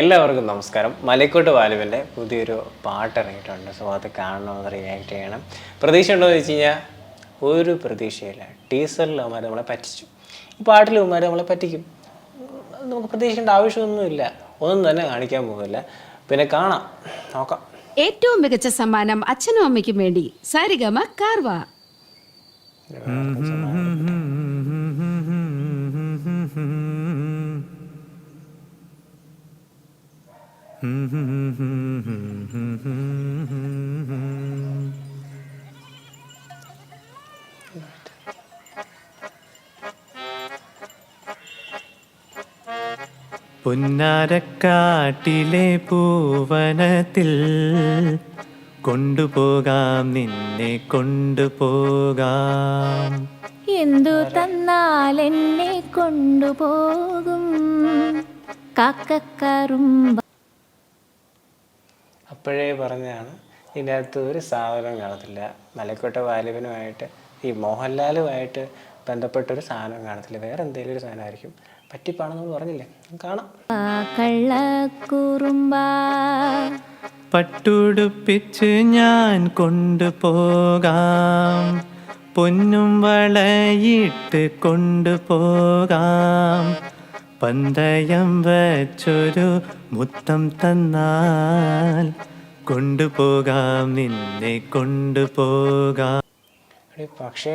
എല്ലാവർക്കും നമസ്കാരം. മലക്കോട്ട് വാലുവിൻ്റെ പുതിയൊരു പാട്ട് ഇറങ്ങിയിട്ടുണ്ട്. സോ അത് കാണണമെന്ന് റിയാക്ട് ചെയ്യണം. പ്രതീക്ഷ ഉണ്ടോ എന്ന് വെച്ച് കഴിഞ്ഞാൽ ഒരു പ്രതീക്ഷയില്ല. ടീസറിൽ അവന്മാർ നമ്മളെ പറ്റിച്ചു, ഈ പാട്ടിൽ അവന്മാർ നമ്മളെ പറ്റിക്കും. നമുക്ക് പ്രതീക്ഷിക്കേണ്ട ആവശ്യമൊന്നുമില്ല, ഒന്നും തന്നെ കാണിക്കാൻ പോകുന്നില്ല. പിന്നെ കാണാം, നോക്കാം. ഏറ്റവും മികച്ച സമ്മാനം അച്ഛനും അമ്മയ്ക്കും വേണ്ടി സാരിഗമ കാർവ. പുന്നാരക്കാട്ടിലെ പൂവനത്തിൽ കൊണ്ടുപോകാം, നിന്നെ കൊണ്ടുപോകാം. എന്തു തന്നാൽ എന്നെ കൊണ്ടുപോകും കാക്കക്കറുമ്പ. അപ്പോഴേ പറഞ്ഞതാണ് ഇതിൻ്റെ അകത്ത് ഒരു സാധനം കാണത്തില്ല. മലക്കോട്ടെ വാലുവിനുമായിട്ട് ഈ മോഹൻലാലുമായിട്ട് ബന്ധപ്പെട്ടൊരു സാധനം കാണത്തില്ല, വേറെ എന്തെങ്കിലും ഒരു സാധനമായിരിക്കും. പറ്റിപ്പാണെന്ന് പറഞ്ഞില്ലേ, കാണാം. കള്ളക്കുറുമ്പ പട്ടുടുപ്പിച്ച് ഞാൻ കൊണ്ടുപോകാം, പൊന്നും വളയിട്ട് കൊണ്ടുപോകാം. പന്തയം വച്ചൊരു മുത്തം തന്നാൽ കൊണ്ടുപോകാം, നിന്നെ കൊണ്ടുപോകാം. പക്ഷേ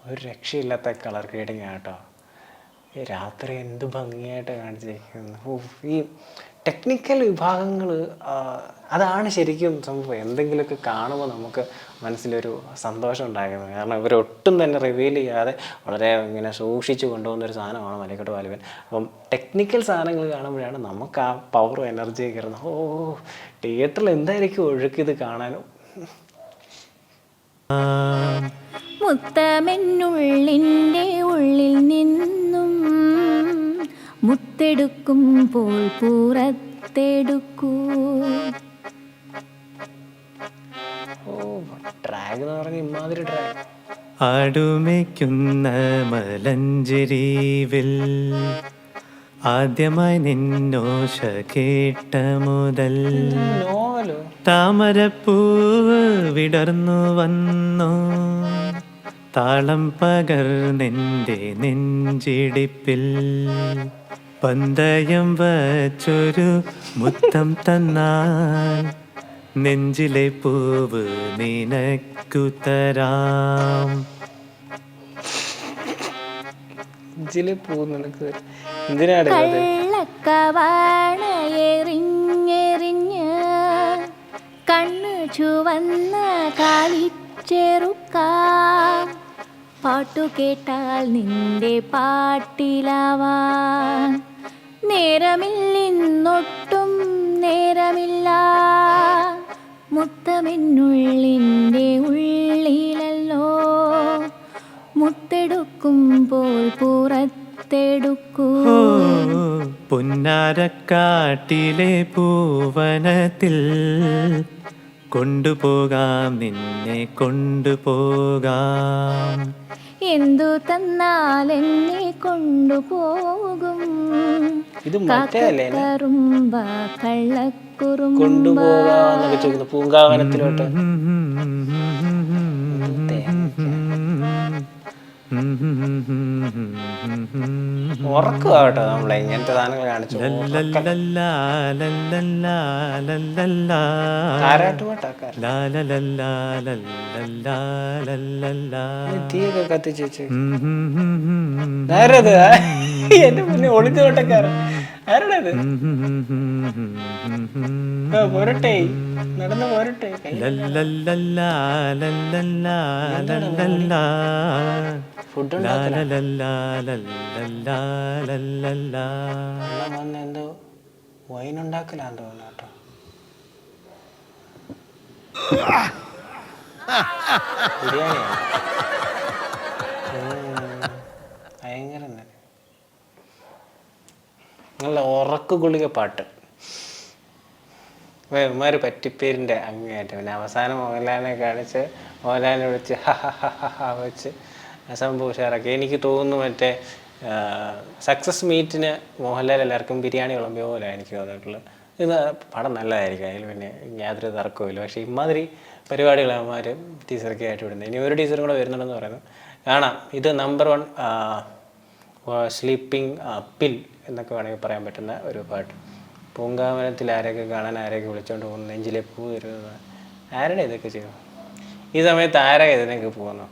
ഒരു രക്ഷയില്ലാത്ത കളർ ഗ്രേഡിങ് ആട്ടോ. ഈ രാത്രി എന്ത് ഭംഗിയായിട്ട് കാണിച്ചിരിക്കുന്നു. ഈ ടെക്നിക്കൽ വിഭാഗങ്ങൾ അതാണ് ശരിക്കും സംഭവം. എന്തെങ്കിലുമൊക്കെ കാണുമ്പോൾ നമുക്ക് മനസ്സിലൊരു സന്തോഷം ഉണ്ടാകുന്നത്. കാരണം ഇവരൊട്ടും തന്നെ റിവീൽ ചെയ്യാതെ വളരെ ഇങ്ങനെ സൂക്ഷിച്ച് കൊണ്ടുപോകുന്നൊരു സാധനമാണ് മലക്കോട്ടെ വാലുവൻ. അപ്പം ടെക്നിക്കൽ സാധനങ്ങൾ കാണുമ്പോഴാണ് നമുക്ക് ആ പവറും എനർജിയും കയറുന്നത്. തിയേറ്ററിൽ എന്തായിരിക്കും ഒഴുക്കിയത് കാണാനും. മുത്തമെന്നുള്ളിൻ്റെ ഉള്ളിൽ നിന്നും മുത്തെടുക്കുമ്പോൾ പുറത്തെടുക്കൂ. ട്രാഗ് എന്ന് പറഞ്ഞ ഇമാതിരി ട്രാഗ്. ആടുമയ്ക്കുന്ന മലഞ്ചെരിവിൽ ആദ്യമായി നിന്നോശ കേട്ട മുതൽ നോവലോ താമരപ്പൂവ് വിടർന്നു വന്നു, താളം പകർന്നെൻ്റെ നെഞ്ചിടിപ്പിൽ. പന്തയം വച്ചൊരു മുത്തം തന്നാൽ നെഞ്ചിലെ പൂവ് നിനക്കു തരാം. നിനക്ക് എന്തിനാണ് കള്ളക്കവാണ എറിഞ്ഞെറിഞ്ഞ് കണ്ണു ചുവന്ന കാലിച്ചെറുക്ക. പാട്ടു കേട്ടാൽ നിന്റെ പാട്ടിലാവാൻ നേരമില്ലിന്നൊട്ടും നേരമില്ല. മുത്തമെന്നുള്ളിൻ്റെ ഉള്ളിലല്ലോ മുത്തെടുക്കുമ്പോൾ പുറത്തെടുക്കൂ. പുന്നാരക്കാട്ടിലെ പൂവനത്തിൽ കൊണ്ടുപോകാം, നിന്നെ കൊണ്ടുപോകാം. എന്തു തന്നാൽ എന്നെ കൊണ്ടുപോകും കാക്കക്കറുമ്പ കള്ളക്കുറുമ്പ. കൊണ്ടുപോകാന്നൊക്കെ ചോദിക്കുന്നു പൂങ്കാവനത്തിലോട്ട്. ഉറക്കുവാട്ടോ നമ്മളെ ഇങ്ങനത്തെ സാധനങ്ങൾ കാണിച്ചു. തീയൊക്കെ കത്തിച്ച് വെച്ച് ആരത്? എന്റെ മുന്നേ ഒളിച്ചു തോട്ടക്കാരൻ ആരുടേത്? പോരട്ടെ, നടന്ന് പോരട്ടെ. ഫുഡ് എന്തോ വൈൻ ഉണ്ടാക്കലാന്ന് തോന്നുന്നു കേട്ടോ. ബിരിയാണിയാണ് ഭയങ്കര നല്ല ഉറക്ക ഗുളിക പാട്ട്. ഇവന്മാർ പറ്റിപ്പേരിൻ്റെ അങ്ങേയറ്റം. പിന്നെ അവസാനം മോഹൻലാലിനെ കാണിച്ച് മോഹൻലാലിനെ വിളിച്ച് ഹ ഹ ഹ ഹ വെച്ച് സംഭവം ഉഷാറാക്കി. എനിക്ക് തോന്നുന്നു മറ്റേ സക്സസ് മീറ്റിന് മോഹൻലാൽ എല്ലാവർക്കും ബിരിയാണി വിളമ്പിയ പോലെ എനിക്ക് തോന്നിയിട്ടുള്ളത്. ഇത് പടം നല്ലതായിരിക്കും, അതിൽ പിന്നെ യാതൊരു തർക്കവുമില്ല. പക്ഷേ ഇമാതിരി പരിപാടികൾ അവന്മാർ ടീച്ചറൊക്കെ ആയിട്ട് വിടുന്നത്. ഇനി ഒരു ടീച്ചറും കൂടെ വരുന്നുണ്ടെന്ന് പറയുന്നു, കാണാം. ഇത് നമ്പർ 1 സ്ലീപ്പിംഗ് പിൽ എന്നൊക്കെ വേണമെങ്കിൽ പറയാൻ പറ്റുന്ന ഒരു പാട്ട്. പൂങ്കാവനത്തിൽ ആരെയൊക്കെ കാണാൻ ആരെയൊക്കെ വിളിച്ചുകൊണ്ട് പോകുന്നു, നെഞ്ചിലെ പൂ തരുന്നത്, ആരുടെ ഇതൊക്കെ ചെയ്യും ഈ സമയത്ത്? ആരാ ഇതിനൊക്കെ പോകുന്നു?